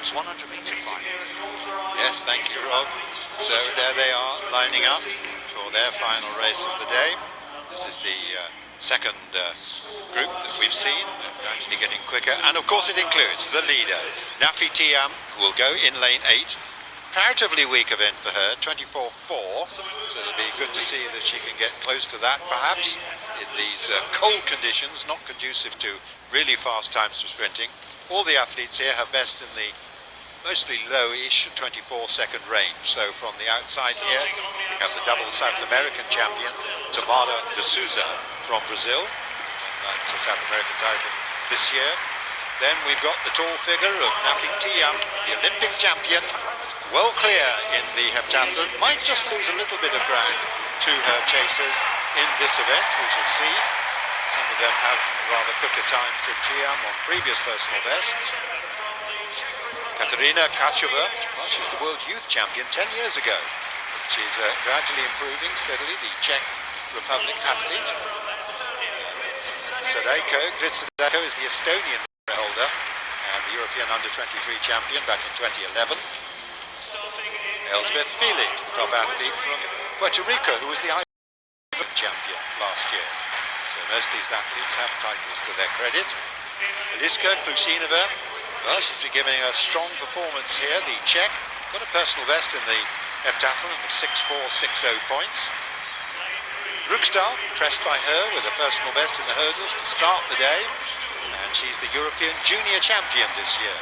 women's 100-metre final. Yes, thank you, Rob. So there they are, lining up for their final race of the day. This is the second group that we've seen. They're gradually getting quicker, and of course it includes the leader, Nafi Thiam, who will go in lane 8. Comparatively weak event for her, 24.4, so it'll be good to see that she can get close to that perhaps in these cold conditions, not conducive to really fast times for sprinting. All the athletes here have bests in the mostly low-ish 24-second range. So from the outside here we have the double South American champion Tamara de Souza from Brazil, and that's a South American title this year. Then we've got the tall figure of Nafi Thiam, the Olympic champion, well clear in the heptathlon, might just lose a little bit of ground to her chasers in this event. We shall see. Some of them have rather quicker times than Thiam on previous personal bests. Katarina Kachova, well, she's the World Youth Champion 10 years ago. She's gradually improving steadily, the Czech Republic athlete. Grit Sadeko is the Estonian holder and the European Under-23 champion back in 2011. Elsbeth Felix, the top athlete from Puerto Rico, who was the IBF champion last year. So most of these athletes have titles to their credit. Eliska Klusinova, well, she's been giving a strong performance here. The Czech got a personal best in the heptathlon of 6.460 points. Ruksdal, impressed by her with a personal best in the hurdles to start the day, and she's the European Junior Champion this year.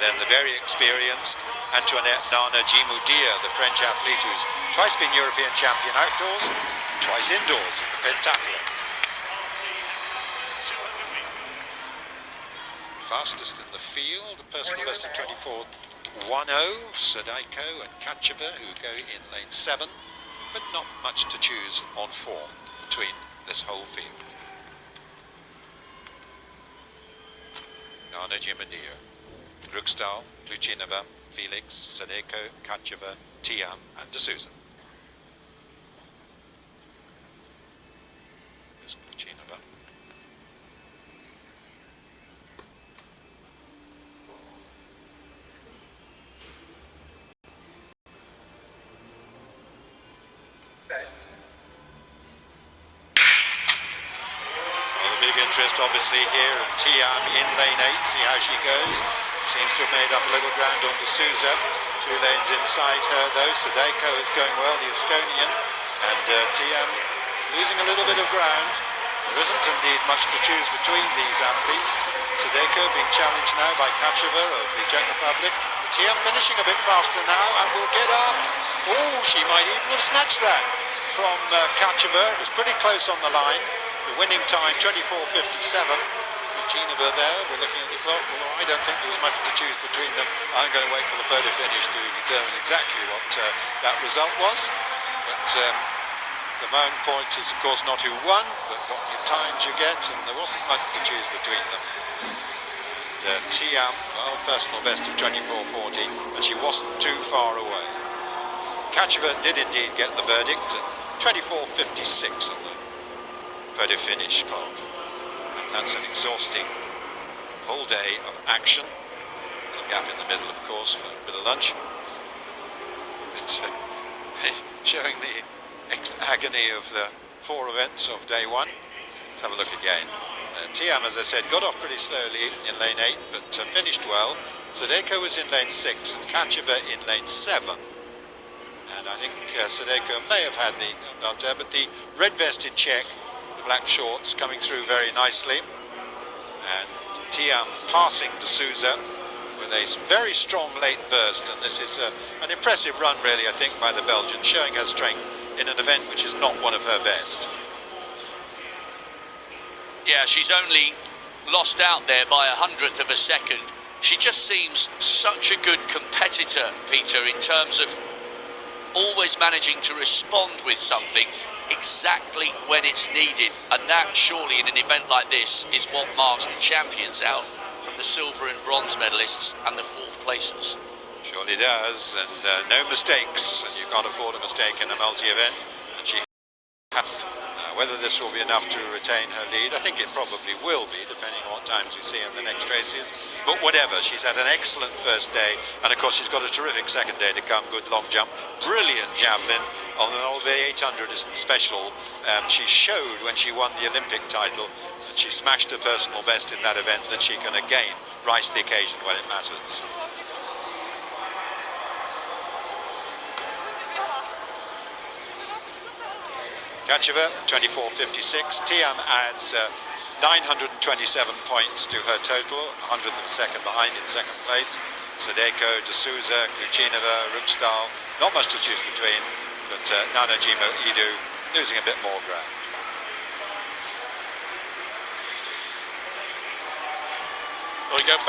Then the very experienced Antoinette Nana Djimoudia, the French athlete who's twice been European champion outdoors, twice indoors in the pentathlon. Fastest in the field, the personal best in 24.10, Sadeko and Kacheva, who go in lane 7, but not much to choose on form between this whole field. Nana Djimoudia, Ruksdal, Klusinova, Felix, Sadeko, Kacheva, Thiam and de Souza. Here's Klusinova. Well, the big interest obviously here in Thiam in lane 8, see how she goes. Seems to have made up a little ground on de Souza. 2 lanes inside her though. Sadeko is going well, the Estonian, and Thiam is losing a little bit of ground. There isn't indeed much to choose between these athletes. Sadeko being challenged now by Kacheva of the Czech Republic. Thiam finishing a bit faster now and will get up. Oh, she might even have snatched that from Kacheva. It was pretty close on the line. The winning time 24.57. Geneva there, we're looking at the clock. Well, I don't think there was much to choose between them. I'm going to wait for the photo finish to determine exactly what that result was. But the main point is, of course, not who won, but what times you get, and there wasn't much to choose between them. Thiam, well, personal best of 24.40, but she wasn't too far away. Kacheva did indeed get the verdict at 24.56 on the photo finish clock. That's an exhausting whole day of action. A gap in the middle, of course, for a bit of lunch. It's showing the agony of the 4 events of day 1. Let's have a look again. Thiam, as I said, got off pretty slowly in lane 8, but finished well. Sadeko was in lane 6 and Kacheva in lane 7. And I think Sadeko may have had the advantage, but the red-vested Czech, the black shorts, coming through very nicely, and Thiam passing de Souza with a very strong late burst, and this is an impressive run really, I think, by the Belgian, showing her strength in an event which is not one of her best. Yeah, she's only lost out there by 100th of a second. She just seems such a good competitor, Peter, in terms of always managing to respond with something exactly when it's needed, and that surely in an event like this is what marks the champions out from the silver and bronze medalists and the 4th placers. Surely does, and no mistakes, and you can't afford a mistake in a multi-event, and she has. Whether this will be enough to retain her lead, I think it probably will be, depending on what times we see in the next races. But whatever, she's had an excellent first day, and of course she's got a terrific second day to come. Good long jump, brilliant javelin. Although the 800 isn't special, she showed when she won the Olympic title that she smashed her personal best in that event, that she can again rise to the occasion when it matters. Gacheva, 24.56. Thiam adds 927 points to her total, 100th of a second behind in second place. Sadeko, D'Souza, Kluchinova, Rugstal, not much to choose between, but Nanajima Idu losing a bit more ground. We go back